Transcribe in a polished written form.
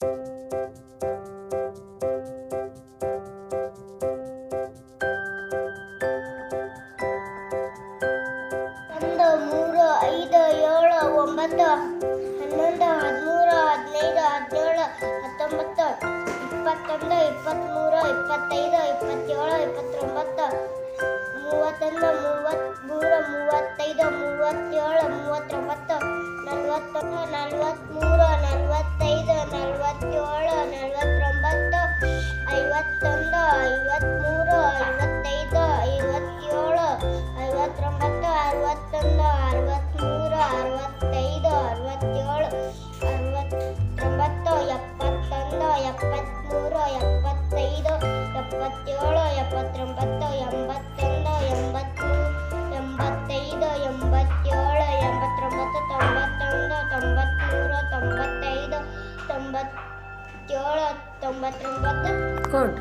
ಒಂದು 3 5 7 9 11 13 15 17 19 21 23 25 27 29 31 33 35 37 39 41 43 45 47 49 51 53 55 57 59 61 63 65 67 69 71 73 75 77 79 81 83 85 87 89 91 93 95 97 99 ಗುಡ್.